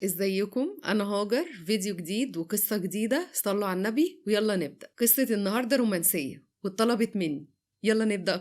ازيكم؟ انا هاجر، فيديو جديد وقصة جديدة. صلوا على النبي ويلا نبدأ. قصة النهاردة رومانسية واتطلبت مني. يلا نبدأ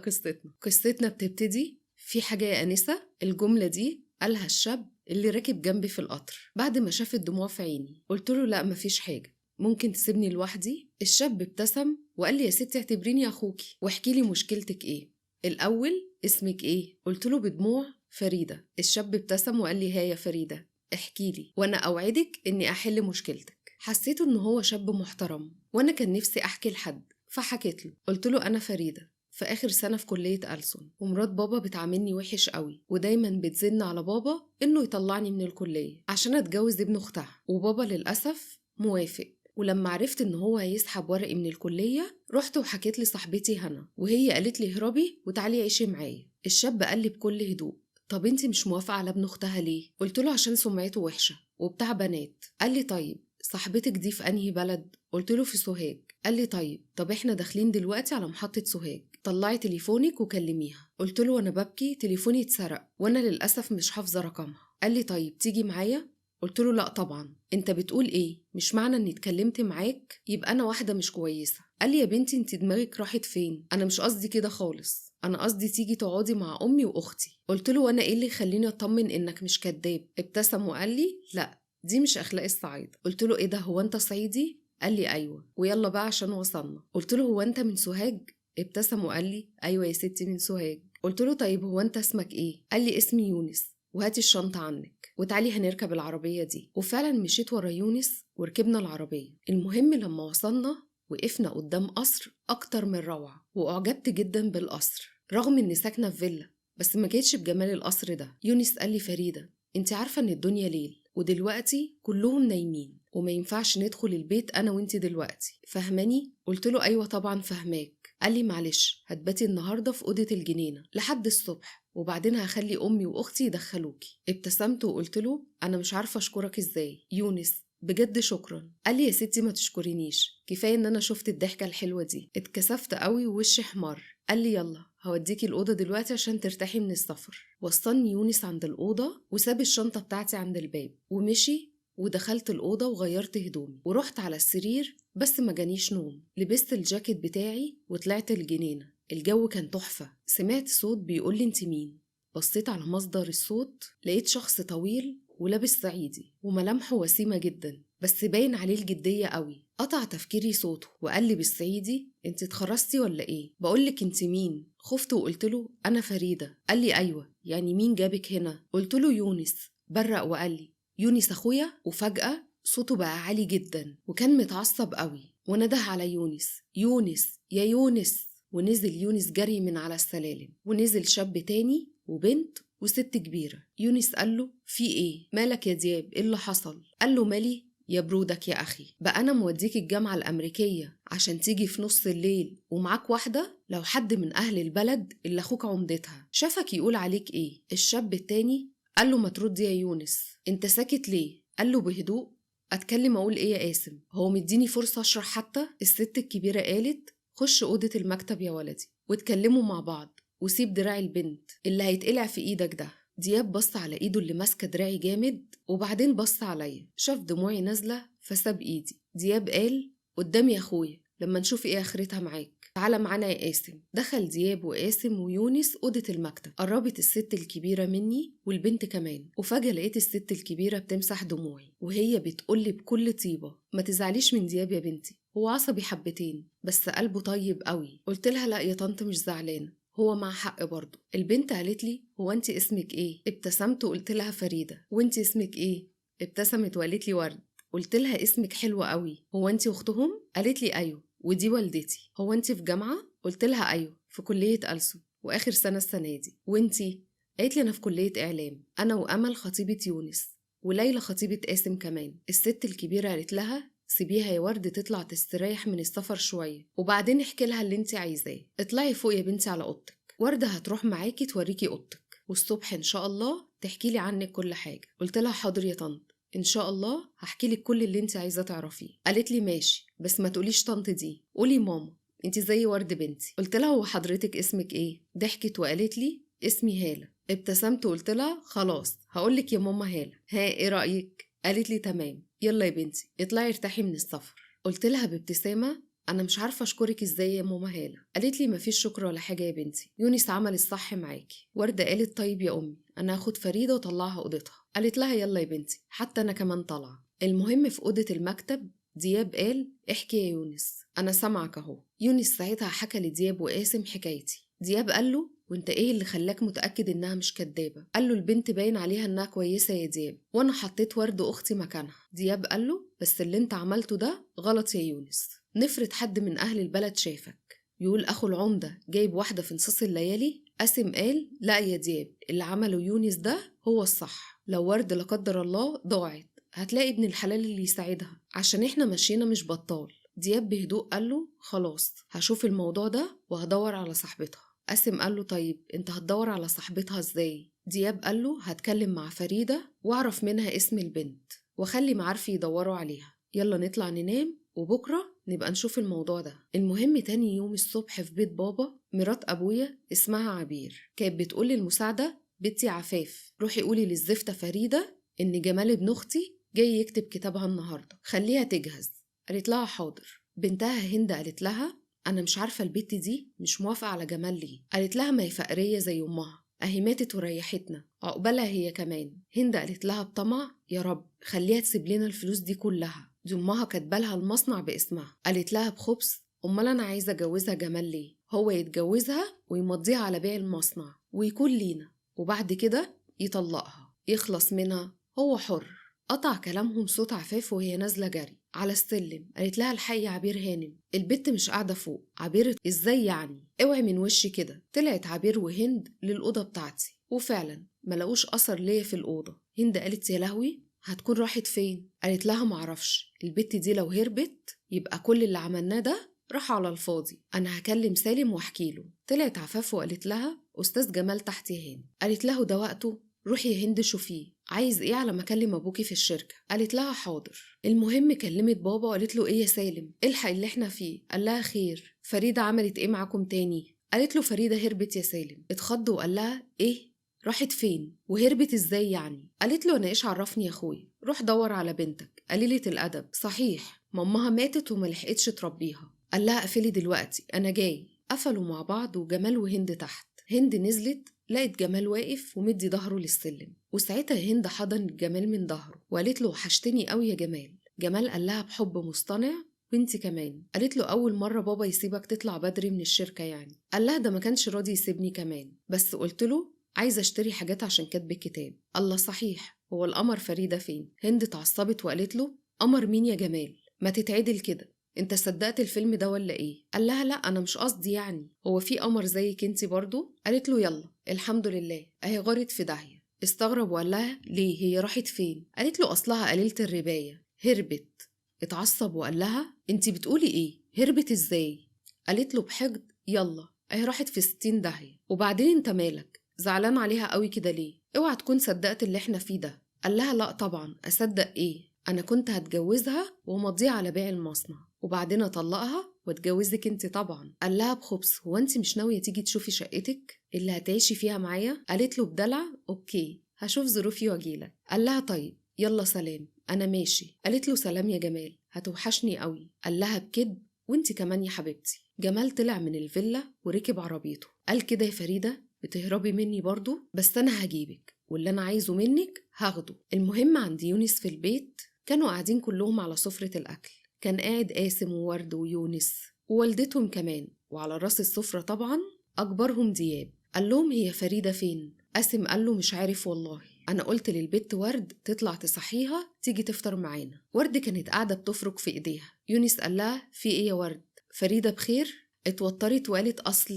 قصتنا بتبتدي في حاجة يا أنسة. الجملة دي قالها الشاب اللي راكب جنبي في القطر بعد ما شاف الدموع في عيني. قلت له لا مفيش حاجة، ممكن تسيبني لوحدي؟ الشاب ابتسم وقال لي يا ستي اعتبريني أخوكي واحكي لي مشكلتك ايه. الأول اسمك ايه؟ قلت له بدموع فريدة. الشاب ابتسم وقال لي ها يا فريدة احكي لي وانا اوعدك اني احل مشكلتك. حسيته ان هو شاب محترم وانا كان نفسي احكي لحد، فحكيت له. قلت له انا فريدة في اخر سنة في كلية ألسن، ومرات بابا بتعاملني وحش قوي ودايما بتزن على بابا انه يطلعني من الكلية عشان اتجوز ابن اختها، وبابا للأسف موافق. ولما عرفت ان هو هيسحب ورقي من الكلية رحت وحكيت لصاحبتي هنا، وهي قالت لي اهربي وتعالي عيشي معايا. الشاب قال لي بكل هدوء طب انتي مش موافقة على ابن اختها ليه؟ قلت له عشان سمعته وحشة وبتاع بنات. قال لي طيب صاحبتك دي في انهي بلد؟ قلت له في سوهاج. قال لي طب احنا داخلين دلوقتي على محطة سوهاج، طلعي تليفونك وكلميها. قلت له وانا ببكي تليفوني اتسرق وانا للاسف مش حافظة رقمها. قال لي طيب تيجي معايا؟ قلت له لا طبعا. انت بتقول ايه؟ مش معنى اني اتكلمت معاك يبقى انا واحدة مش كويسة. قال لي يا بنتي انت دماغك راحت فين؟ انا مش قصدي كده خالص، انا قصدي تيجي تقعدي مع امي واختي. قلت له وانا ايه اللي يخليني اطمن انك مش كداب؟ ابتسم وقال لي لا دي مش اخلاق الصعايده. قلت له ايه ده، هو انت صعيدي؟ قال لي ايوه. ويلا بقى عشان وصلنا. قلت له هو انت من سوهاج؟ ابتسم وقال لي ايوه يا ستي من سوهاج. قلت له طيب هو انت اسمك ايه؟ قال لي اسمي يونس. وهاتي الشنطة عنك وتعالي هنركب العربية دي. وفعلا مشيت ورا يونس وركبنا العربية. المهم لما وصلنا وقفنا قدام قصر أكتر من روعة، وأعجبت جدا بالقصر رغم إني ساكنة في فيلا، بس ما جيتش بجمال القصر ده. يونس قال لي فريدة انت عارفة إن الدنيا ليل ودلوقتي كلهم نايمين وما ينفعش ندخل البيت أنا وانت دلوقتي، فهماني؟ قلت له أيوة طبعا فهماك. قال لي معلش هتباتي النهاردة في أوضة الجنينة لحد الصبح وبعدين هخلي أمي وأختي يدخلوكي. ابتسمت وقلت له أنا مش عارفة أشكرك إزاي يونس، بجد شكرا. قال لي يا ستي ما تشكرينيش، كفاية ان انا شفت الضحكة الحلوة دي. اتكسفت قوي ووشي احمر. قال لي يلا هوديكي الأوضة دلوقتي عشان ترتاحي من السفر. وصلني يونس عند الأوضة وساب الشنطة بتاعتي عند الباب ومشي، ودخلت الأوضة وغيرت هدومي ورحت على السرير، بس ما جانيش نوم. لبست الجاكيت بتاعي وطلعت الجنينة. الجو كان تحفة. سمعت صوت بيقول لي انت مين؟ بصيت على مصدر الصوت لقيت شخص طويل ولابس صعيدي وملامحه وسيمة جدا بس باين عليه الجدية قوي. قطع تفكيري صوته وقال لي بالصعيدي انت اتخرجتي ولا ايه؟ بقولك انت مين؟ خفت وقلت له انا فريدة. قال لي ايوه يعني مين جابك هنا؟ قلت له يونس. برق وقال لي يونس اخويا. وفجأة صوته بقى عالي جدا وكان متعصب قوي ونده على يونس، يونس يا يونس. ونزل يونس جري من على السلالم، ونزل شاب تاني وبنت وست كبيرة. يونس قال له في ايه؟ مالك يا دياب؟ ايه اللي حصل؟ قال له مالي يا برودك يا أخي، بقى أنا موديك الجامعة الأمريكية عشان تيجي في نص الليل ومعاك واحدة؟ لو حد من أهل البلد اللي أخوك عمدتها شافك يقول عليك إيه؟ الشاب التاني قال له ما ترد يا يونس، أنت ساكت ليه؟ قال له بهدوء أتكلم أقول إيه يا قاسم؟ هو مديني فرصة أشرح حتى؟ الست الكبيرة قالت خش أوضة المكتب يا ولدي واتكلموا مع بعض وسيب دراع البنت اللي هيتقلع في إيدك ده. دياب بص على ايده اللي ماسكه دراعي جامد وبعدين بص عليا، شاف دموعي نازله فساب ايدي. دياب قال قدامي يا اخويا لما نشوف ايه اخرتها معاك، تعالى معانا يا قاسم. دخل دياب وقاسم ويونس اوضه المكتب. قربت الست الكبيره مني والبنت كمان، وفجاه لقيت الست الكبيره بتمسح دموعي وهي بتقولي بكل طيبه ما تزعليش من دياب يا بنتي، هو عصبي حبتين بس قلبه طيب قوي. قلت لها لا يا طنط مش زعلانه، هو مع حق برضه. البنت قالت لي هو انت اسمك ايه؟ ابتسمت وقلت لها فريدة. وانت اسمك ايه؟ ابتسمت وقالت لي ورد. قلت لها اسمك حلو قوي، هو انت اختهم؟ قالت لي ايوه ودي والدتي. هو انت في جامعة؟ قلت لها ايوه في كلية ألسن واخر سنة السنة دي. وانتي؟ قالت لي انا في كلية اعلام، انا وامل خطيبة يونس وليلى خطيبة قاسم كمان. الست الكبيرة قالت لها سيبيها يا ورد تطلع تستريح من السفر شوية وبعدين احكي لها اللي انت عايزاه. اطلعي فوق يا بنتي على اوضتك، وردة هتروح معاكي توريكي اوضتك والصبح ان شاء الله تحكي لي عنك كل حاجة. قلت لها حاضر يا طنط، ان شاء الله هحكي لك كل اللي انت عايزاه تعرفيه. قالت لي ماشي بس ما تقوليش طنط دي، قولي ماما انت زي ورد بنتي. قلت لها هو حضرتك اسمك ايه؟ ضحكت وقالت لي اسمي هالة. ابتسمت وقلت لها خلاص هقولك يا ماما هالة، ها ايه رأيك؟ قالت لي تمام، يلا يا بنتي اطلعي ارتاحي من السفر. قلت لها بابتسامة أنا مش عارفة أشكرك إزاي يا ماما هالة. قالت لي مفيش شكر ولا حاجة يا بنتي، يونس عمل الصح معاكي. وردة قالت طيب يا أمي أنا هاخد فريدة وطلعها أوضتها. قالت لها يلا يا بنتي حتى أنا كمان طالعة. المهم في أوضة المكتب دياب قال احكي يا يونس أنا سامعك أهو. يونس ساعتها حكى لدياب وقاسم حكايتي. دياب قال له وانت ايه اللي خلاك متأكد انها مش كدابة؟ قال له البنت باين عليها انها كويسة يا دياب، وانا حطيت ورد اختي مكانها. دياب قال له بس اللي انت عملته ده غلط يا يونس. نفرض حد من اهل البلد شافك يقول اخو العمدة جايب واحدة في نصاص الليالي. قاسم قال لا يا دياب، اللي عمله يونس ده هو الصح. لو ورد لا قدر الله ضاعت هتلاقي ابن الحلال اللي يساعدها، عشان احنا ماشينا مش بطال. دياب بهدوء قال له خلاص هشوف الموضوع ده وهدور على صاحبتها. قاسم قال له طيب انت هتدور على صاحبتها ازاي؟ دياب قال له هتكلم مع فريدة واعرف منها اسم البنت وخلي معارفي يدوروا عليها. يلا نطلع ننام وبكرة نبقى نشوف الموضوع ده. المهم تاني يوم الصبح في بيت بابا مرات أبويا اسمها عبير كانت بتقول للمساعدة بنتي عفاف روحي قولي للزفتة فريدة إن جمال ابن أختي جاي يكتب كتابها النهاردة، خليها تجهز. قالت لها حاضر. بنتها هند قالت لها أنا مش عارفة البت دي مش موافقة على جمال ليه. قالت لها ما هي فقرية زي أمها، أهي ماتت وريحتنا عقبالها هي كمان. هند قالت لها بطمع يا رب خليها تسيب لنا الفلوس دي كلها، دي أمها كاتبالها المصنع باسمها. قالت لها بخبث أمال أنا عايزة أجوزها جمال ليه؟ هو يتجوزها ويمضيها على بيع المصنع ويكون لينا، وبعد كده يطلقها يخلص منها، هو حر. قطع كلامهم صوت عفاف وهي نازلة جري على السلم. قالت لها الحقي يا عبير هانم البت مش قاعدة فوق. عبير ازاي يعني؟ اوعي من وشي كده. طلعت عبير وهند للأوضة بتاعتي وفعلا ملقوش أثر ليا في الأوضة. هند قالت يا لهوي هتكون راحت فين؟ قالت لها معرفش، البت دي لو هربت يبقى كل اللي عملناه ده راح على الفاضي، أنا هكلم سالم واحكيله. طلعت عفاف وقالت لها أستاذ جمال تحت يا هند. قالت له ده وقته، روحي يا هند شوفيه عايز ايه على ما اكلم ابوكي في الشركه. قالت لها حاضر. المهم كلمت بابا وقالت له ايه يا سالم الحق اللي احنا فيه. قال لها خير، فريده عملت ايه معاكم تاني؟ قالت له فريده هربت يا سالم. اتخض وقال لها ايه راحت فين وهربت ازاي يعني؟ قالت له انا ايش عرفني يا اخويا، روح دور على بنتك قليله الادب، صحيح مامها ماتت وما لحقتش تربيها. قال لها قفلي دلوقتي انا جاي. قفلوا مع بعض وجمال وهند تحت. هند نزلت لقت جمال واقف ومدي ظهره للسلم، وساعتها هند حضنت جمال من ظهره وقالت له وحشتني قوي يا جمال. جمال قال لها بحب مصطنع وانتي كمان. قالت له اول مره بابا يسيبك تطلع بدري من الشركه يعني. قال لها ده ما كانش راضي يسيبني كمان، بس قلت له عايزه اشتري حاجات عشان كاتب الكتاب. الله صحيح هو القمر فريده فين؟ هند اتعصبت وقالت له قمر مين يا جمال؟ ما تتعدل كده، انت صدقت الفيلم ده ولا ايه؟ قال لها لا انا مش قصدي يعني، هو في قمر زيك انتي برضو؟ قالت له يلا الحمد لله اهي غارت في داهيه. استغرب وقال لها ليه هي راحت فين؟ قالت له اصلها قليله الربايه هربت. اتعصب وقال لها انتي بتقولي ايه؟ هربت ازاي؟ قالت له بحقد يلا اهي راحت في 60 داهيه. وبعدين انت مالك زعلان عليها قوي كده ليه؟ اوعى تكون صدقت اللي احنا فيه ده. قال لها لا طبعا اصدق ايه، انا كنت هتجوزها ومضيها على بيع المصنع وبعدين اطلقها واتجوزك انت طبعا. قال لها بخبث هو انت مش ناويه تيجي تشوفي شقتك اللي هتعيشي فيها معايا؟ قالت له بدلع اوكي هشوف ظروفي واجيلك. قال لها طيب يلا سلام انا ماشي. قالت له سلام يا جمال هتوحشني قوي. قال لها بكدب وانت كمان يا حبيبتي. جمال طلع من الفيلا وركب عربيته. قال كده يا فريده بتهربي مني برضو؟ بس انا هجيبك واللي انا عايزه منك هاخده. المهم عند يونس في البيت كانوا قاعدين كلهم على سفرة الأكل. كان قاعد قاسم وورد ويونس ووالدتهم كمان، وعلى راس السفرة طبعا أكبرهم دياب. قال لهم هي فريدة فين؟ قاسم قال له مش عارف والله، أنا قلت للبت ورد تطلع تصحيها تيجي تفطر معانا. ورد كانت قاعدة بتفرك في إيديها. يونس قال لها في إيه يا ورد؟ فريدة بخير؟ اتوترت وقالت أصل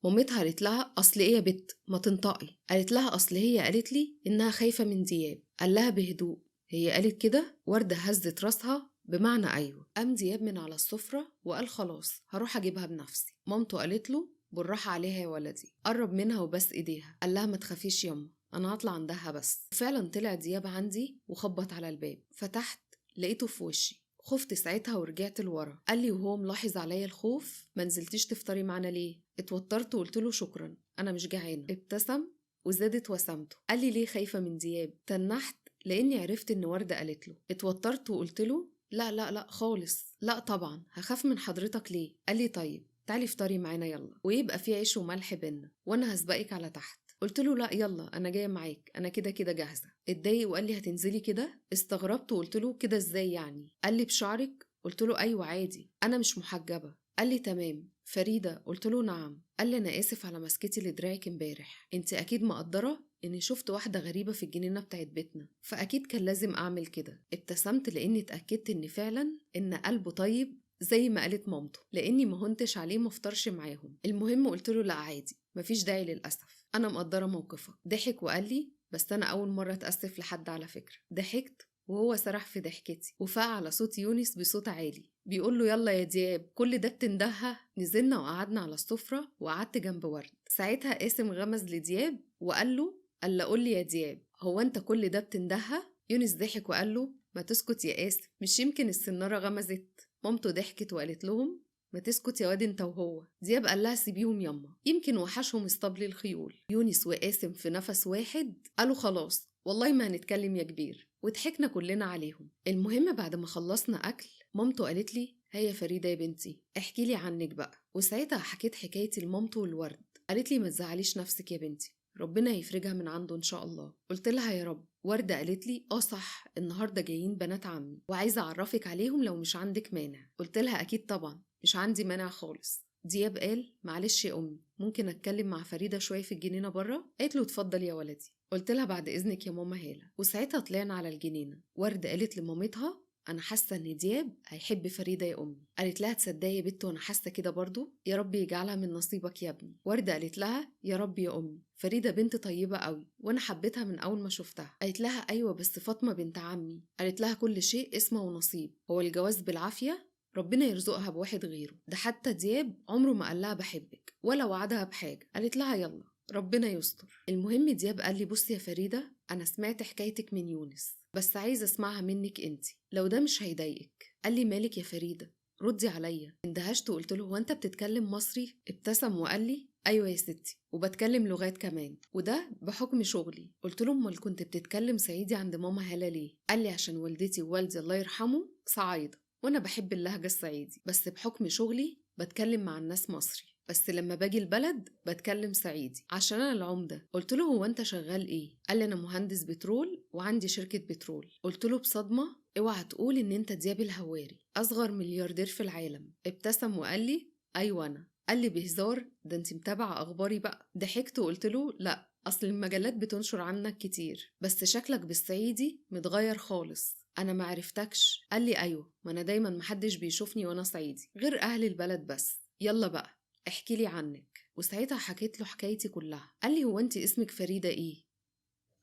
مامتها قالت لها أصل إيه يا بت ما تنطقي. قالت لها أصل هي قالت لي إنها خايفة من دياب. قال لها بهدوء هي قالت كده؟ وردة هزت راسها بمعنى أيوة. قام دياب من على السفرة وقال خلاص هروح أجيبها بنفسي. مامته قالت له بالراحة عليها يا ولدي، قرب منها وبس إيديها. قال لها ما تخافيش يما أنا هطلع عندها بس. وفعلا طلع دياب عندي وخبط على الباب. فتحت لقيته في وشي. خفت ساعتها ورجعت لورا. قال لي وهو ملاحظ عليا الخوف ما نزلتيش تفطري معانا ليه؟ اتوترت وقلت له شكرا أنا مش جعانة. ابتسم وزادت وسامته. قال لي ليه خايفة من دياب؟ تنحت لاني عرفت ان وردة قالت له. اتوترت وقلت له لا لا لا خالص، لا طبعا هخاف من حضرتك ليه. قال لي طيب تعالي افطري معانا يلا، ويبقى في عيش وملح بينا وانا هسبقك على تحت. قلت له لا يلا انا جايه معاك، انا كده كده جاهزه. اتضايق وقال لي هتنزلي كده؟ استغربت وقلت له كده ازاي يعني؟ قال لي بشعرك؟ قلت له ايوه عادي انا مش محجبه. قال لي تمام. فريده؟ قلت له نعم. قال لي انا اسف على مسكتي لدراعك امبارح، انت اكيد مقدره اني شفت واحده غريبه في الجنينه بتاعت بيتنا، فاكيد كان لازم اعمل كده. ابتسمت لاني اتاكدت ان فعلا ان قلبه طيب زي ما قالت مامته، لاني ما هنتش عليه مفطرش معاهم. المهم قلت له لا عادي مفيش داعي للاسف، انا مقدره موقفك. ضحك وقال لي بس انا اول مره اتاسف لحد على فكره. ضحكت وهو سرح في ضحكتي وفاق على صوت يونس بصوت عالي بيقول له يلا يا دياب كل ده بتندهها. نزلنا وقعدنا على السفره وقعدت جنب ورد. ساعتها قاسم غمز لدياب وقال له الا قول لي يا دياب هو انت كل ده بتندهها؟ يونس ضحك وقال له ما تسكت يا قاسم، مش يمكن السناره غمزت؟ مامته ضحكت وقالت لهم ما تسكت يا واد انت وهو. دياب قال لها سيبيهم يما يمكن وحشهم اسطبل الخيول. يونس وقاسم في نفس واحد قالوا خلاص والله ما هنتكلم يا كبير، وضحكنا كلنا عليهم. المهم بعد ما خلصنا اكل مامته قالت لي هيا فريده يا بنتي احكي لي عنك بقى. وساعتها حكيت حكايتي لمامته والورد. قالت لي ما تزعليش نفسك يا بنتي، ربنا يفرجها من عنده ان شاء الله. قلت لها يا رب. وردة قالت لي صح النهارده جايين بنات عمي وعايزه اعرفك عليهم لو مش عندك مانع. قلت لها اكيد طبعا مش عندي مانع خالص. دياب قال معلش يا امي ممكن اتكلم مع فريده شويه في الجنينه بره؟ قالت له اتفضل يا ولدي. قلت لها بعد اذنك يا ماما هاله. وساعتها طلعنا على الجنينه. ورده قالت لمامتها انا حاسه ان دياب هيحب فريده يا امي. قالت لها تصدقي يا بنت وانا حاسه كده برضو، يا رب يجعلها من نصيبك يا ابني. ورده قالت لها يا رب يا امي، فريده بنت طيبه قوي وانا حبيتها من اول ما شفتها. قالت لها ايوه بس فاطمه بنت عمي. قالت لها كل شيء اسمه ونصيب، هو الجواز بالعافيه ربنا يرزقها بواحد غيره. ده حتى دياب عمره ما قال لها بحبك ولا وعدها بحاجه. قالت لها يلا ربنا يستر. المهم دياب قال لي بصي يا فريده انا سمعت حكايتك من يونس بس عايزه اسمعها منك انت لو ده مش هيضايقك. قال لي مالك يا فريده ردي عليا. اندهشت وقلت له هو انت بتتكلم مصري؟ ابتسم وقال لي ايوه يا ستي وبتكلم لغات كمان وده بحكم شغلي. قلت له امال كنت بتتكلم صعيدي عند ماما هاله ليه؟ قال لي عشان والدتي ووالدي الله يرحمه صعايده وانا بحب اللهجه الصعيدي، بس بحكم شغلي بتكلم مع الناس مصري، بس لما باجي البلد بتكلم صعيدي عشان انا العمده. قلت له هو انت شغال ايه؟ قال لي انا مهندس بترول وعندي شركه بترول. قلت له بصدمه اوعى تقول ان انت دياب الهواري اصغر ملياردير في العالم. ابتسم وقال لي ايوه انا. قال لي بهزار ده انت متابعه اخباري بقى؟ ضحكت وقلت له لا اصل المجلات بتنشر عنك كتير بس شكلك بالصعيدي متغير خالص انا ما عرفتكش. قال لي ايوه ما انا دايما محدش بيشوفني وانا صعيدي غير اهل البلد بس. يلا بقى احكي لي عنك. وساعتها حكيت له حكايتي كلها. قال لي هو انت اسمك فريده ايه؟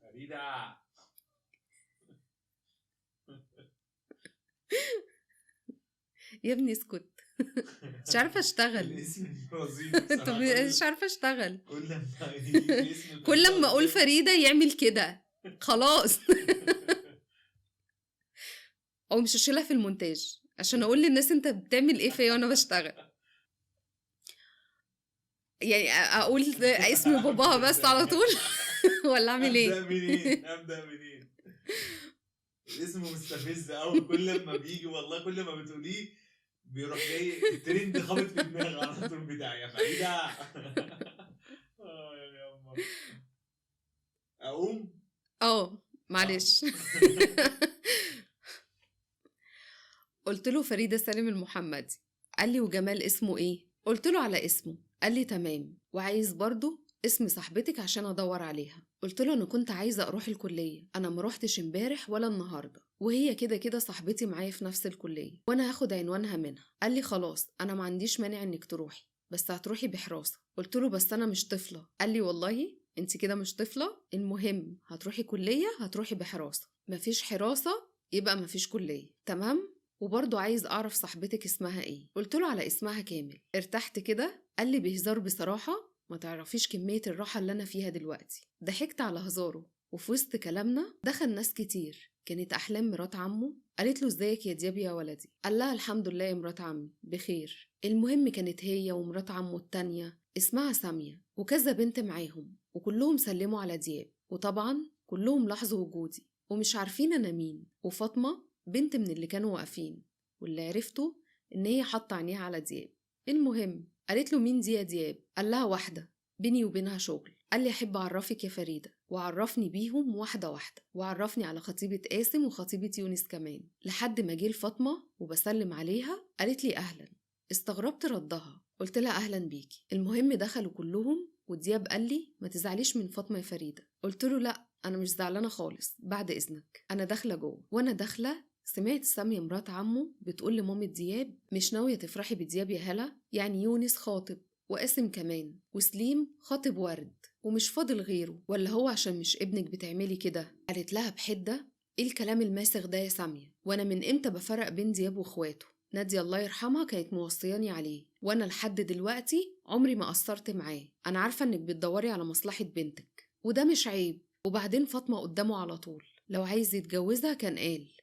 فريده. يا ابني اسكت. مش عارفه اشتغل. الاسم الوظيفي انت بصراحه مش عارفه اشتغل. كل لما اقول فريده يعمل كده خلاص. او مش هشيلها في المونتاج عشان اقول للناس انت بتعمل ايه فيا وانا بشتغل. يعني اقول اسم باباها بس على طول ولا اعمل ايه؟ ابدا منين؟ الاسم مستفز قوي كل ما بيجي والله كل ما بتقوليه بيروح جاي الترند خابط في دماغي على طول بتاعي يا فريده. يا أما. اقوم معلش. قلت له فريده سالم المحمدي. قال لي وجمال اسمه ايه؟ قلت له على اسمه. قال لي تمام وعايز برضو اسم صاحبتك عشان ادور عليها. قلت له انا كنت عايزه اروح الكليه، انا ما روحتش امبارح ولا النهارده وهي كده كده صاحبتي معايا في نفس الكليه وانا هاخد عنوانها منها. قال لي خلاص انا ما عنديش مانع انك تروحي بس هتروحي بحراسه. قلت له بس انا مش طفله. قال لي والله انت كده مش طفله، المهم هتروحي كليه هتروحي بحراسه، مفيش حراسه يبقى مفيش كليه تمام. وبرضه عايز أعرف صاحبتك اسمها إيه. قلت له على اسمها كامل. ارتحت كده. قال لي بهزار بصراحة ما تعرفيش كمية الراحة اللي أنا فيها دلوقتي. ضحكت على هزاره وفي وسط كلامنا دخل ناس كتير كانت أحلام مرات عمه. قالت له ازيك يا دياب يا ولدي؟ قال لها الحمد لله يا مرات عمي بخير. المهم كانت هي ومرات عمه التانية اسمها سامية وكذا بنت معاهم وكلهم سلموا على دياب وطبعا كلهم لاحظوا وجودي ومش عارفين أنا مين، وفاطمة بنت من اللي كانوا واقفين، واللي عرفته إن هي حاطة عينيها على دياب. المهم قالت له مين دي يا دياب؟ قال لها واحدة بيني وبينها شغل. قال لي أحب أعرفك يا فريدة، وعرفني بيهم واحدة واحدة، وعرفني على خطيبة قاسم وخطيبة يونس كمان، لحد ما جه لفاطمة وبسلم عليها قالت لي أهلا. استغربت ردها، قلت لها أهلا بيكي. المهم دخلوا كلهم، ودياب قال لي ما تزعليش من فاطمة يا فريدة. قلت له لا أنا مش زعلانة خالص، بعد إذنك أنا داخلة جوه. وأنا داخلة سمعت سامية مرات عمه بتقول لمامة دياب مش ناوية تفرحي بدياب يا هلا؟ يعني يونس خاطب، وقاسم كمان، وسليم خاطب ورد، ومش فاضل غيره، ولا هو عشان مش ابنك بتعملي كده؟ قالت لها بحدة ايه الكلام الماسخ ده يا سامية؟ وانا من امتى بفرق بين دياب واخواته؟ نادية الله يرحمها كانت موصياني عليه، وانا لحد دلوقتي عمري ما قصرت معاه. انا عارفة انك بتدوري على مصلحة بنتك، وده مش عيب. وبعدين فاطمة قدامه على طول لو عايز يتجوزها كان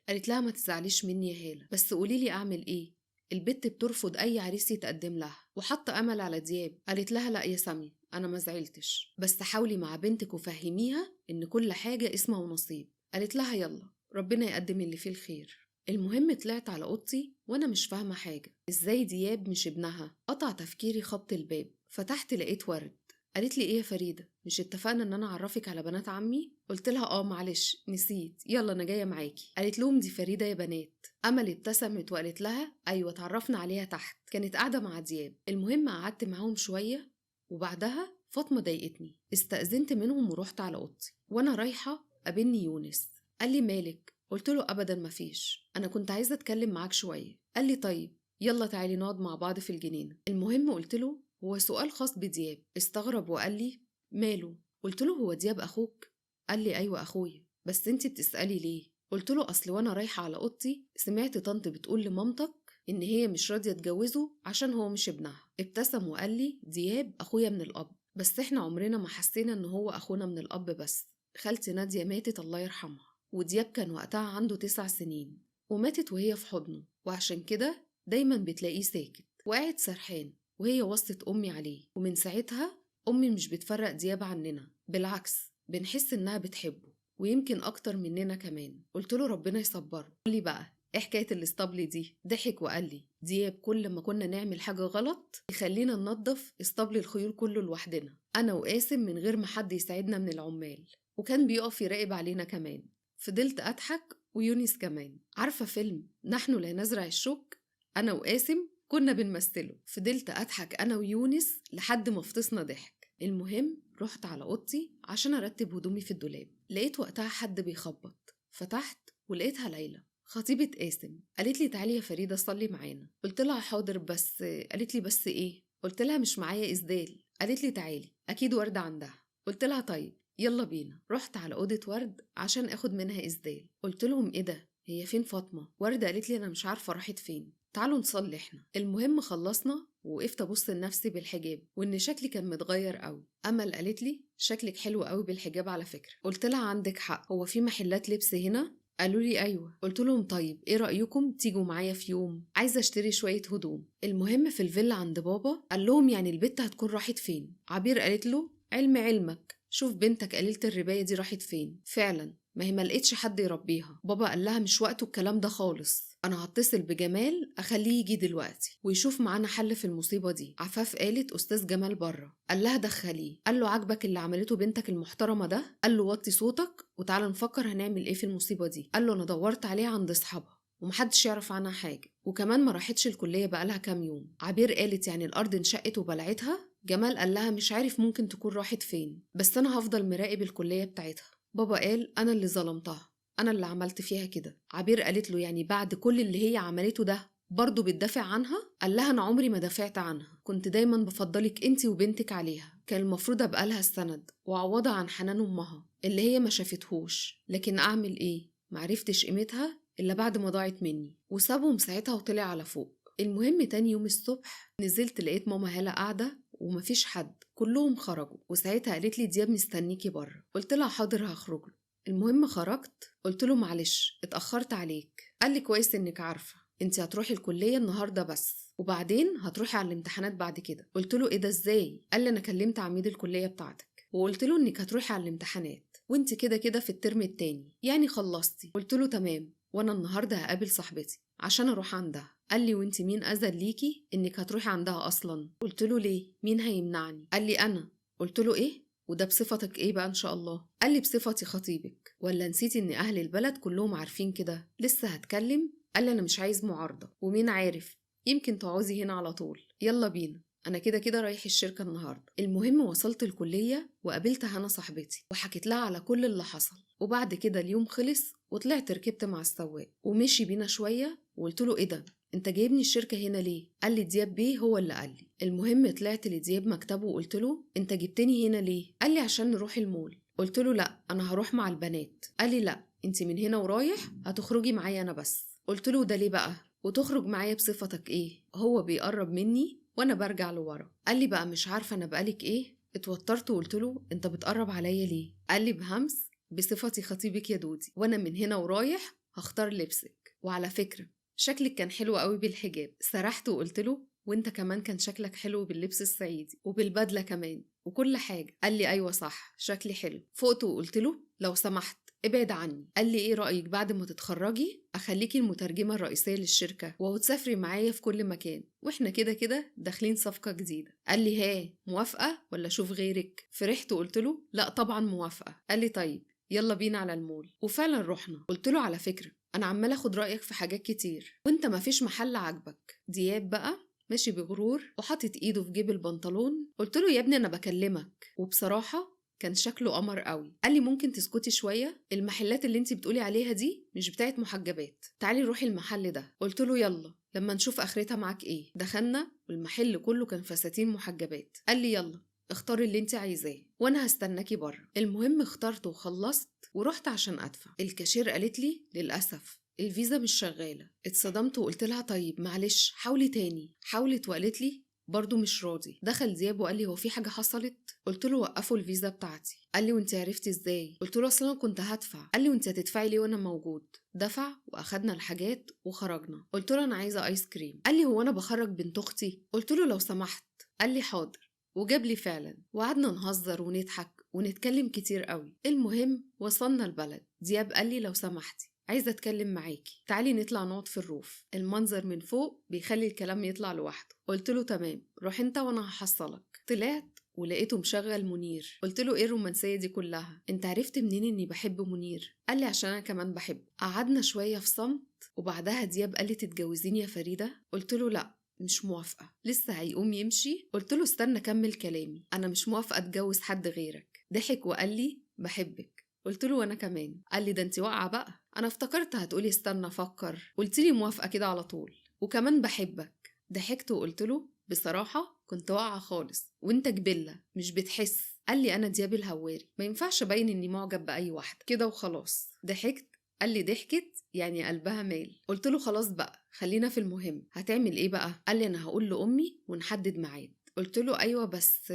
قالت لها ما تزعليش مني يا هالة، بس قوليلي اعمل ايه؟ البت بترفض اي عريس يتقدم لها، وحاطه امل على دياب. قالت لها لا يا سامية انا ما زعلتش، بس حاولي مع بنتك وفهميها ان كل حاجه اسمها ونصيب. قالت لها يلا ربنا يقدم اللي فيه الخير. المهم طلعت على اوضتي وانا مش فاهمه حاجه، ازاي دياب مش ابنها؟ قطع تفكيري خبط الباب، فتحت لقيت ورد. قالت لي ايه يا فريدة، مش اتفقنا ان انا اعرفك على بنات عمي؟ قلت لها معلش نسيت، يلا انا جايه معاكي. قالت لهم دي فريدة يا بنات. امل ابتسمت وقالت لها ايوه اتعرفنا عليها تحت، كانت قاعده مع دياب. المهم قعدت معاهم شويه، وبعدها فاطمه ضايقتني، استأذنت منهم ورحت على اوضتي. وانا رايحه قابلني يونس، قال لي مالك؟ قلت له ابدا مفيش، انا كنت عايزه اتكلم معاك شويه. قال لي طيب يلا تعالي نقعد مع بعض في الجنينه. المهم قلت له هو سؤال خاص بدياب. استغرب وقال لي ماله؟ قلت له هو دياب اخوك؟ قال لي ايوه اخويا، بس انتي بتسألي ليه؟ قلت له اصل وانا رايحه على اوضتي سمعت طنط بتقول لمامتك ان هي مش راضيه تجوزه عشان هو مش ابنها. ابتسم وقال لي دياب اخويا من الاب، بس احنا عمرنا ما حسينا ان هو اخونا من الاب. بس خالتي نادية ماتت الله يرحمها، ودياب كان وقتها عنده 9 سنين، وماتت وهي في حضنه، وعشان كده دايما بتلاقيه ساكت وقاعد سرحان، وهي وصت أمي عليه. ومن ساعتها أمي مش بتفرق دياب عننا، بالعكس بنحس إنها بتحبه، ويمكن أكتر مننا كمان. قلت له ربنا يصبره. قال لي بقى إيه حكاية الاسطبل دي؟ ضحك وقال لي دياب كل ما كنا نعمل حاجة غلط يخلينا ننظف اسطبل الخيول كله لوحدنا، أنا وقاسم، من غير ما حد يساعدنا من العمال، وكان بيقف يراقب علينا كمان. فضلت أضحك ويونس كمان. عارفة فيلم نحن لا نزرع الشوك؟ أنا وقاسم كنا بنمثله. فضلت أضحك أنا ويونس لحد ما فطسنا ضحك. المهم رحت على أوضتي عشان أرتب هدومي في الدولاب. لقيت وقتها حد بيخبط، فتحت ولقيتها ليلى خطيبة قاسم. قالت لي تعالي يا فريدة صلي معانا. قلت لها حاضر، بس قالت لي بس إيه؟ قلت لها مش معايا إسدال. قالت لي تعالي أكيد وردة عندها. قلت لها طيب يلا بينا. رحت على أوضة ورد عشان أخد منها إسدال. قلت لهم إيه ده؟ هي فين فاطمة؟ وردة قالت لي أنا مش عارفة راحت فين، تعالوا نصلي احنا. المهم خلصنا ووقفت ابص لنفسي بالحجاب، وان شكلي كان متغير قوي. امل قالت لي شكلك حلو قوي بالحجاب على فكره. قلت لها عندك حق، هو في محلات لبس هنا؟ قالوا لي ايوه. قلت لهم طيب ايه رايكم تيجوا معايا في يوم، عايزه اشتري شويه هدوم. المهم في الفيلا عند بابا قال لهم يعني البت هتكون راحت فين؟ عبير قالت له علمك، شوف بنتك قليله الربايه دي راحت فين. فعلا ما هي ملقتش حد يربيها. بابا قال لها مش وقته الكلام ده خالص، انا هتصل بجمال اخليه يجي دلوقتي ويشوف معانا حل في المصيبه دي. عفاف قالت استاذ جمال بره. قال لها دخليه. قال له عاجبك اللي عملته بنتك المحترمه ده؟ قال له وطي صوتك وتعالى نفكر هنعمل ايه في المصيبه دي. قال له انا دورت عليها عند اصحابها ومحدش يعرف عنها حاجه، وكمان ما راحتش الكليه بقالها كام يوم. عبير قالت يعني الارض انشقت وبلعتها؟ جمال قال لها مش عارف ممكن تكون راحت فين، بس انا هفضل مراقب الكليه بتاعتها. بابا قال انا اللي ظلمتها، انا اللي عملت فيها كده. عبير قالت له يعني بعد كل اللي هي عملته ده برضه بتدافع عنها؟ قال لها انا عمري ما دافعت عنها، كنت دايما بفضلك انتي وبنتك عليها، كان المفروض ابقى لها السند واعوضها عن حنان امها اللي هي ما شافتهوش، لكن اعمل ايه؟ معرفتش قيمتها الا بعد ما ضاعت مني. وسابهم ساعتها وطلع على فوق. المهم تاني يوم الصبح نزلت لقيت ماما هالة قاعدة ومفيش حد، كلهم خرجوا. وساعتها قالت لي دياب مستنيكي بره. قلت لها حاضر هخرج له. المهم خرجت، قلت له معلش اتأخرت عليك. قال لي كويس انك عارفة انت هتروحي الكلية النهاردة بس، وبعدين هتروحي على الامتحانات بعد كده. قلت له ايه ده ازاي؟ قال لي انا كلمت عميد الكلية بتاعتك وقلت له انك هتروحي على الامتحانات وانت كده كده في الترم التاني يعني خلصتي. قلت له تمام، وانا النهارده هقابل صاحبتي عشان اروح عندها. قال لي وانت مين اذن ليكي انك هتروحي عندها اصلا؟ قلت له ليه، مين هيمنعني؟ قال لي انا. قلت له ايه؟ وده بصفتك ايه بقى ان شاء الله؟ قال لي بصفتي خطيبك. ولا نسيتي ان اهل البلد كلهم عارفين كده؟ لسه هتكلم. قال لي انا مش عايز معارضه، ومين عارف يمكن تعوزي هنا على طول. يلا بينا، انا كده كده رايح الشركه النهارده. المهم وصلت الكليه وقابلت هنا صاحبتي وحكيت لها على كل اللي حصل. وبعد كده اليوم خلص وطلعت ركبت مع السواق ومشي بينا شويه. وقلت له ايه ده، انت جايبني الشركه هنا ليه؟ قال لي دياب بيه هو اللي قال لي. المهم طلعت لدياب مكتبه وقلت له انت جبتني هنا ليه؟ قال لي عشان نروح المول. قلت له لا انا هروح مع البنات. قال لي لا انت من هنا ورايح هتخرجي معايا انا بس. قلت له ده ليه بقى؟ وتخرج معايا بصفتك ايه؟ هو بيقرب مني وانا برجع لورا. قال لي بقى مش عارفه انا بقالك ايه؟ اتوترت وقلت له انت بتقرب عليا ليه؟ قال لي بهمس بصفتي خطيبك يا دودي، وانا من هنا ورايح هختار لبسك. وعلى فكره شكلك كان حلو قوي بالحجاب. سرحت وقلت له وانت كمان كان شكلك حلو باللبس الصعيدي وبالبدله كمان وكل حاجه. قال لي ايوه صح شكلي حلو. فقت وقلت له لو سمحت ابعد عني. قال لي ايه رأيك بعد ما تتخرجي اخليكي المترجمة الرئيسية للشركة وهتسافري معايا في كل مكان، واحنا كده كده داخلين صفقة جديدة. قال لي ها موافقة ولا شوف غيرك؟ فرحت وقلت له لا طبعا موافقة. قال لي طيب يلا بينا على المول. وفعلا رحنا. قلت له على فكرة انا عمال اخد رأيك في حاجات كتير وانت مفيش محل عاجبك. دياب بقى ماشي بغرور وحاطط ايده في جيب البنطلون. قلت له يا ابني انا بكلمك. وبصراحة كان شكله قمر قوي. قال لي ممكن تسكتي شويه؟ المحلات اللي انتي بتقولي عليها دي مش بتاعت محجبات، تعالي روحي المحل ده. قلت له يلا لما نشوف اخرتها معاك ايه. دخلنا والمحل كله كان فساتين محجبات. قال لي يلا اختاري اللي انت عايزاه وانا هستناكي بره. المهم اخترت وخلصت ورحت عشان ادفع. الكاشير قالت لي للاسف الفيزا مش شغاله. اتصدمت وقلت لها طيب معلش حاولي تاني. حاولت وقالت لي برضه مش راضي. دخل دياب وقال لي هو في حاجه حصلت؟ قلت له وقفوا الفيزا بتاعتي. قال لي وانت عرفتي ازاي؟ قلت له اصلا كنت هدفع. قال لي وانت هتدفعي ليه وانا موجود؟ دفع واخدنا الحاجات وخرجنا. قلت له انا عايزه ايس كريم. قال لي هو انا بخرج بنت اختي؟ قلت له لو سمحت. قال لي حاضر وجاب لي فعلا. وقعدنا نهزر ونضحك ونتكلم كتير قوي. المهم وصلنا البلد. دياب قال لي لو سمحتي عايزة أتكلم معاكي، تعالي نطلع نقعد في الروف، المنظر من فوق بيخلي الكلام يطلع لوحده. قلت له تمام روح انت وانا هحصلك. طلعت ولقيته مشغل منير. قلت له ايه الرومانسية دي كلها؟ انت عرفت منين اني بحب منير؟ قال لي عشان انا كمان بحبه. قعدنا شوية في صمت وبعدها دياب قال لي تتجوزيني يا فريدة؟ قلت له لا مش موافقة. لسه هيقوم يمشي قلت له استنى كمل كلامي، انا مش موافقة اتجوز حد غيرك. ضحك وقال لي بحبك. قلت له وانا كمان. قال لي ده انت واقعه بقى، انا افتكرت هتقولي استنى افكر. قلت لي موافقه كده على طول وكمان بحبك. ضحكت وقلت له بصراحه كنت واقعه خالص وانت جبله مش بتحس. قال لي انا دياب الهواري ما ينفعش ابين اني معجب باي واحده كده وخلاص. ضحكت. قال لي ضحكت يعني قلبها مال. قلت له خلاص بقى خلينا في المهم، هتعمل ايه بقى؟ قال لي انا هقول لامي ونحدد ميعاد. قلت له ايوه بس.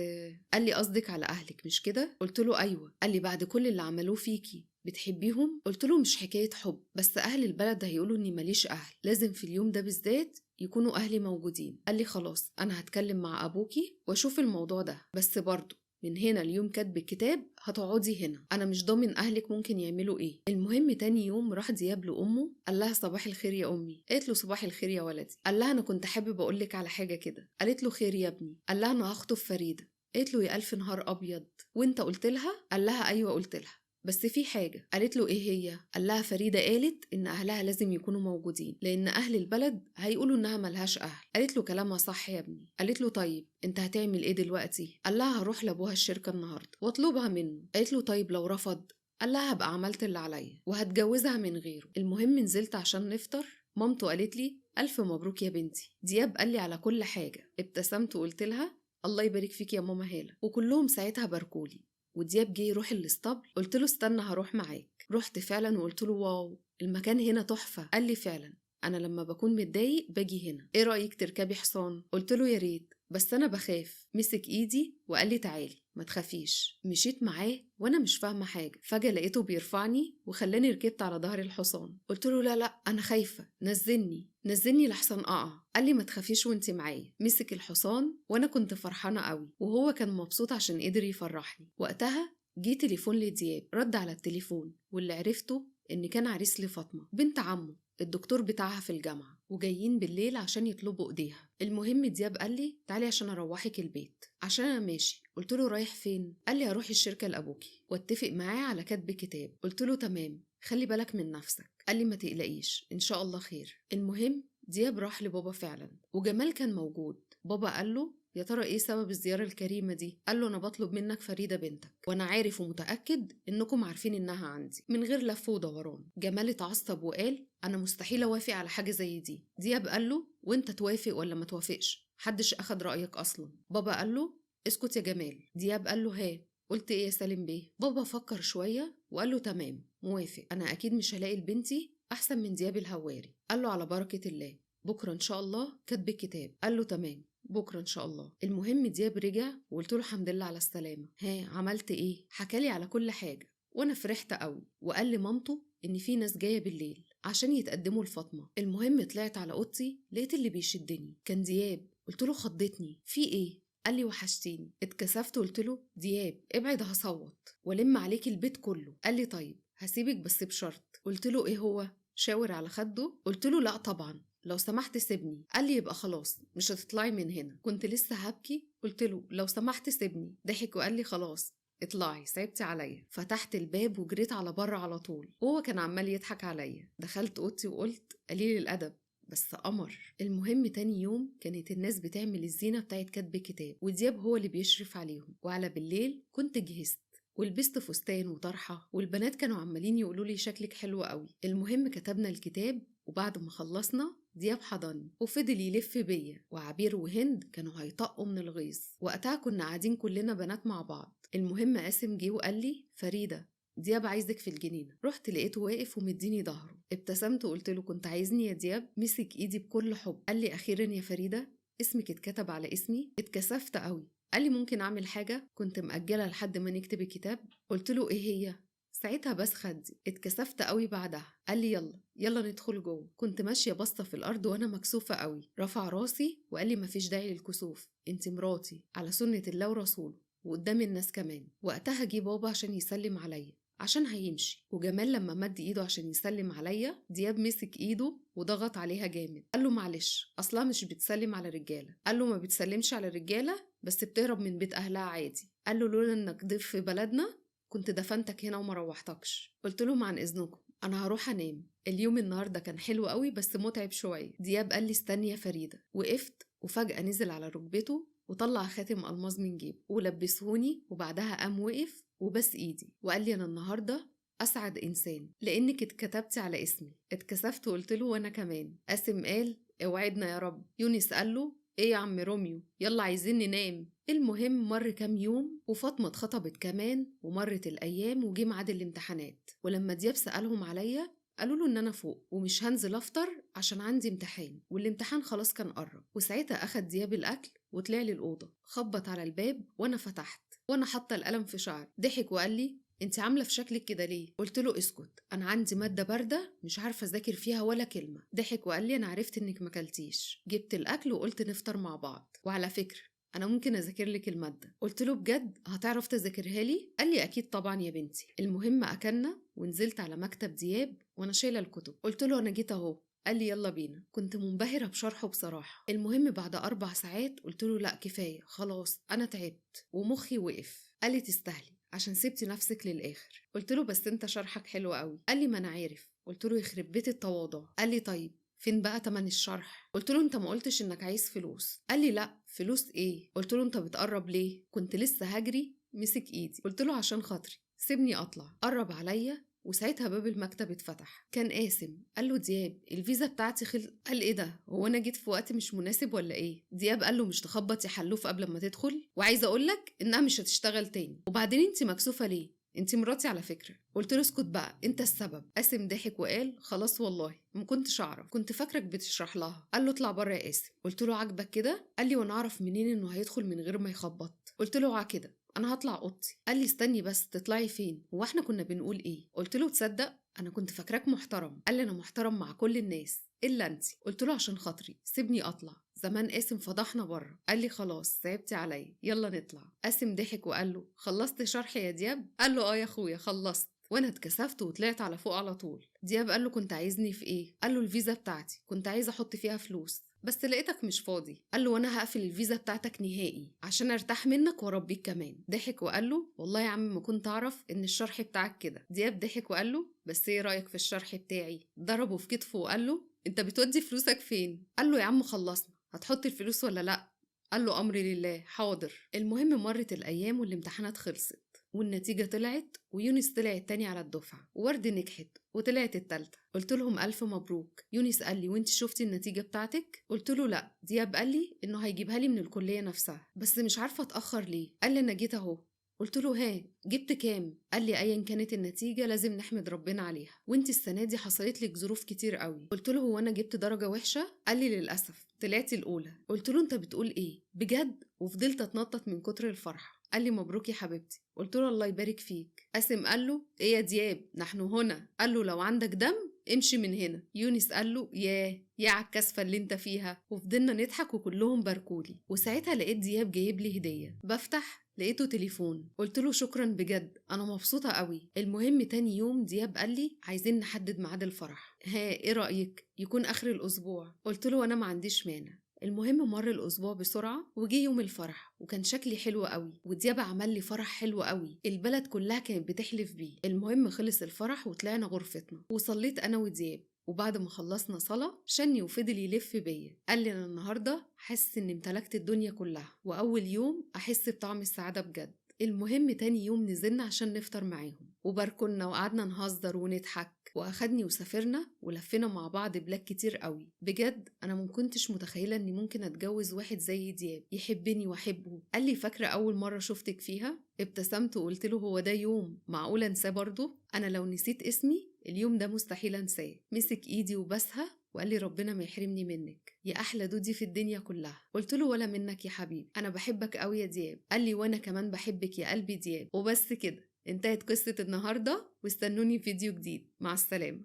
قال لي قصدك على اهلك مش كده؟ قلت له ايوه. قال لي بعد كل اللي عملوه فيكي بتحبيهم؟ قلت له مش حكايه حب، بس اهل البلد هيقولوا اني ماليش اهل، لازم في اليوم ده بالذات يكونوا اهلي موجودين. قال لي خلاص انا هتكلم مع ابوكي واشوف الموضوع ده، بس برضه من هنا اليوم كاتب الكتاب هتقعدي هنا، انا مش ضامن اهلك ممكن يعملوا ايه. المهم تاني يوم راح دياب لامه قال لها صباح الخير يا امي. قالت له صباح الخير يا ولدي. قال لها انا كنت حابب اقول لك على حاجه كده. قالت له خير يا ابني. قال لها انا هخطب فريده. قالت له يا الف نهار ابيض وانت قلت لها؟ قال لها ايوه قلت لها بس في حاجة. قالت له ايه هي؟ قال لها فريدة قالت ان اهلها لازم يكونوا موجودين لان اهل البلد هيقولوا انها ملهاش اهل. قالت له كلامها صح يا ابني. قالت له طيب انت هتعمل ايه دلوقتي؟ قال لها هروح لابوها الشركة النهاردة واطلبها منه. قالت له طيب لو رفض؟ قال لها هبقى عملت اللي عليا وهتجوزها من غيره. المهم نزلت عشان نفطر. مامته قالت لي الف مبروك يا بنتي. دياب قال لي على كل حاجة. ابتسمت وقلت لها الله يبارك فيك يا ماما هالة، وكلهم ساعتها باركولي. ودياب جه يروح الاسطبل. قلت له استنى هروح معاك. رحت فعلا وقلت له واو المكان هنا تحفة. قال لي فعلا انا لما بكون متضايق باجي هنا، ايه رأيك تركبي حصان؟ قلت له يا ريت بس انا بخاف. مسك ايدي وقال لي تعالي. ما تخافيش. مشيت معاه وانا مش فاهمه حاجه، فجاه لقيته بيرفعني وخلاني ركبت على ظهر الحصان. قلت له لا انا خايفه، نزلني لحسن اقع. قال لي ما تخافيش وانت معايا. مسك الحصان وانا كنت فرحانه قوي، وهو كان مبسوط عشان قدر يفرحني. وقتها جه تليفون لدياب، رد على التليفون، واللي عرفته ان كان عريس لفاطمه بنت عمه الدكتور بتاعها في الجامعة، وجايين بالليل عشان يطلبوا ايديها. المهم دياب قال لي تعالي عشان اروحك البيت، عشان انا ماشي. قلت له رايح فين؟ قال لي هروح الشركة لابوكي واتفق معاه على كتب كتاب. قلت له تمام، خلي بالك من نفسك. قال لي ما تقلقيش ان شاء الله خير. المهم دياب راح لبابا فعلا، وجمال كان موجود. بابا قال له يا ترى ايه سبب الزيارة الكريمة دي؟ قال له انا بطلب منك فريدة بنتك، وانا عارف ومتأكد انكم عارفين انها عندي، من غير لف ودوران. جمال اتعصب وقال انا مستحيل اوافق على حاجة زي دي. دياب قال له وانت توافق ولا ما توافقش؟ محدش اخد رأيك اصلا. بابا قال له اسكت يا جمال. دياب قال له ها قلت ايه يا سالم بيه؟ بابا فكر شوية وقال له تمام موافق، انا اكيد مش هلاقي لبنتي احسن من دياب الهواري. قال له على بركة الله، بكرة ان شاء الله كتب الكتاب. قال له تمام بكرة إن شاء الله. المهم دياب رجع وقلت له الحمد لله على السلامة. ها عملت إيه؟ حكالي على كل حاجة وأنا فرحت قوي، وقال لي مامته إن في ناس جاية بالليل عشان يتقدموا لفاطمة. المهم طلعت على أوضتي لقيت اللي بيشدني كان دياب. قلت له خضتني، في إيه؟ قال لي وحشتيني. اتكسفت قلت له دياب ابعد هصوت ولم عليك البيت كله. قال لي طيب هسيبك بس بشرط. قلت له إيه هو؟ شاور على خده. قلت له لا طبعا لو سمحت سيبني. قال لي يبقى خلاص مش هتطلعي من هنا. كنت لسه هبكي قلت له لو سمحت سيبني. ضحك وقال لي خلاص اطلعي صعبتي عليا. فتحت الباب وجريت على بره على طول، وهو كان عمال يضحك عليا. دخلت اوضتي وقلت قليل الادب بس قمر. المهم تاني يوم كانت الناس بتعمل الزينة بتاعت كتب كتاب، ودياب هو اللي بيشرف عليهم. وعلى بالليل كنت جهزت ولبست فستان وطرحة، والبنات كانوا عمالين يقولوا لي شكلك حلو قوي. المهم كتبنا الكتاب، وبعد ما خلصنا دياب حضني وفضل يلف بيا، وعبير وهند كانوا هيطقوا من الغيظ. وقتها كنا قاعدين كلنا بنات مع بعض. المهم قاسم جه وقال لي فريدة دياب عايزك في الجنينة. رحت لقيته واقف ومديني ظهره. ابتسمت وقلت له كنت عايزني يا دياب؟ مسك ايدي بكل حب. قال لي اخيرا يا فريدة اسمك اتكتب على اسمي. اتكسفت قوي. قال لي ممكن اعمل حاجة كنت مأجلة لحد ما نكتب الكتاب. قلت له ايه هي؟ ساعتها بس خدي. اتكسفت قوي بعدها. قال لي يلا ندخل جوه. كنت ماشيه باصه في الارض وانا مكسوفه قوي. رفع راسي وقال لي مفيش داعي للكسوف، انت مراتي على سنه الله ورسوله وقدام الناس كمان. وقتها جه بابا عشان يسلم عليا عشان هيمشي، وجمال لما مد ايده عشان يسلم عليا دياب مسك ايده وضغط عليها جامد. قال له معلش اصلا مش بتسلم على رجاله. قال له ما بتسلمش على رجاله بس بتهرب من بيت اهلها عادي. قال له لولا انك ضيف في بلدنا كنت دفنتك هنا وما روحتكش. قلت لهم عن اذنكم انا هروح انام، اليوم النهارده كان حلو قوي بس متعب شويه. دياب قال لي استني يا فريده. وقفت وفجاه نزل على ركبته وطلع خاتم الماظ من جيبه ولبسهوني، وبعدها قام وقف وبس ايدي وقال لي انا النهارده اسعد انسان لانك اتكتبتي على اسمي. اتكسفت وقلت له وانا كمان. قاسم قال اوعدنا يا رب. يونس قال له ايه يا عم روميو يلا عايزين ننام. المهم مر كام يوم وفاطمة اتخطبت كمان، ومرت الأيام وجي ميعاد الامتحانات. ولما دياب سألهم عليا قالوا له إن أنا فوق ومش هنزل أفطر عشان عندي امتحان، والامتحان خلاص كان قرب. وساعتها أخد دياب الأكل وطلع لي الأوضة، خبط على الباب وأنا فتحت وأنا حاطة القلم في شعري. ضحك وقال لي انت عامله في شكلك كده ليه؟ قلت له اسكت انا عندي ماده بارده مش عارفه اذاكر فيها ولا كلمه. ضحك وقال لي انا عرفت انك ماكلتيش. جبت الاكل وقلت نفطر مع بعض، وعلى فكره انا ممكن اذاكر لك الماده. قلت له بجد هتعرف تذاكرها لي؟ قال لي اكيد طبعا يا بنتي. المهم اكلنا ونزلت على مكتب دياب وانا شايله الكتب. قلت له انا جيت اهو. قال لي يلا بينا. كنت منبهرة بشرحه بصراحة. المهم بعد 4 ساعات قلت له لا كفاية خلاص أنا تعبت ومخي وقف. قال لي تستاهلي عشان سبتي نفسك للآخر. قلت له بس انت شرحك حلو قوي. قال لي ما انا عارف. قلت له يخرب بيت التواضع. قال لي طيب فين بقى تمن الشرح؟ قلت له انت ما قلتش انك عايز فلوس. قال لي لا فلوس ايه؟ قلت له انت بتقرب ليه؟ كنت لسه هجري. مسك ايدي قلت له عشان خاطري سيبني اطلع. قرب عليا وساعتها باب المكتب اتفتح. كان قاسم. قال له دياب الفيزا بتاعتي قال ايه ده؟ هو انا جيت في وقت مش مناسب ولا ايه؟ دياب قال له مش تخبط يا حلوف قبل ما تدخل، وعايزه اقول لك انها مش هتشتغل تاني. وبعدين انت مكسوفه ليه؟ انت مراتي على فكره. قلت له اسكت بقى انت السبب. قاسم ضحك وقال خلاص والله ما كنتش اعرف، كنت فاكرك بتشرح لها. قال له اطلع بره يا قاسم. قلت له عاجبك كده؟ قال لي وانا اعرف منين انه هيدخل من غير ما يخبط؟ قلت له كده انا هطلع اوضتي. قال لي استني بس، تطلعي فين؟ هو احنا كنا بنقول ايه؟ قلت له تصدق انا كنت فاكراك محترم. قال لي انا محترم مع كل الناس الا انت. قلت له عشان خاطري سيبني اطلع، زمان قاسم فضحنا بره. قال لي خلاص صعبتي عليا، يلا نطلع. قاسم ضحك وقال له خلصت شرح يا دياب؟ قال له اه يا اخويا خلصت. وانا اتكسفت وطلعت على فوق على طول. دياب قال له كنت عايزني في ايه؟ قال له الفيزا بتاعتي، كنت عايزه احط فيها فلوس بس لقيتك مش فاضي. قال له وانا هقفل الفيزا بتاعتك نهائي عشان ارتاح منك واربيك كمان. ضحك وقال له والله يا عم ما كنت اعرف ان الشرح بتاعك كده. دياب ضحك وقال له بس ايه رايك في الشرح بتاعي؟ ضربه في كتفه وقال له انت بتودي فلوسك فين؟ قال له يا عم خلصنا، هتحط الفلوس ولا لا؟ قال له امري لله حاضر. المهم مرت الايام والامتحانات خلصت والنتيجة طلعت، ويونس طلع التاني على الدفعة، وورد نجحت وطلعت التالتة. قلت لهم ألف مبروك. يونس قال لي وانت شفتي النتيجة بتاعتك؟ قلت له لا، دياب قال لي إنه هيجيبها لي من الكلية نفسها بس مش عارفة أتأخر ليه. قال لي أنا جيت أهو. قلت له ها جبت كام؟ قال لي ايا كانت النتيجة لازم نحمد ربنا عليها، وانت السنة دي حصلت لك ظروف كتير قوي. قلت له هو انا جبت درجة وحشة؟ قال لي للأسف طلعتي الأولى. قلت له انت بتقول ايه بجد؟ وفضلت اتنطط من كتر الفرحة. قال لي مبروك يا حبيبتي. قلت له الله يبارك فيك. قاسم قال له ايه يا دياب نحن هنا؟ قال له لو عندك دم امشي من هنا. يونس قال له يا على الكسفة اللي انت فيها. وفضلنا نضحك وكلهم باركولي. وساعتها لقيت دياب جايب لي هدية، بفتح لقيته تليفون. قلت له شكرا بجد انا مبسوطة قوي. المهم تاني يوم دياب قال لي عايزين نحدد ميعاد الفرح، ها ايه رأيك يكون اخر الاسبوع؟ قلت له انا ما عنديش مانع. المهم مر الأسبوع بسرعة وجي يوم الفرح وكان شكلي حلو قوي، ودياب عمل لي فرح حلو قوي البلد كلها كانت بتحلف بيه. المهم خلص الفرح وطلعنا غرفتنا وصليت أنا ودياب، وبعد ما خلصنا صلاة شني وفضل يلف بيا. قال لي أنا النهاردة حاسس إني امتلكت الدنيا كلها وأول يوم أحس بطعم السعادة بجد. المهم تاني يوم نزلنا عشان نفطر معاهم وباركولنا وقعدنا نهزر ونضحك، واخدني وسافرنا ولفينا مع بعض بلاد كتير قوي. بجد انا مكنتش متخيله اني ممكن اتجوز واحد زي دياب يحبني واحبه. قال لي فاكره اول مره شفتك فيها؟ ابتسمت وقلت له هو ده يوم معقول انساه برضه؟ انا لو نسيت اسمي اليوم ده مستحيل انساه. مسك ايدي وبسها وقال لي ربنا ما يحرمني منك يا احلى دودي في الدنيا كلها. قلت له ولا منك يا حبيبي، انا بحبك قوي يا دياب. قال لي وانا كمان بحبك يا قلبي دياب. وبس كده انتهت قصة النهاردة، واستنوني في فيديو جديد. مع السلامة.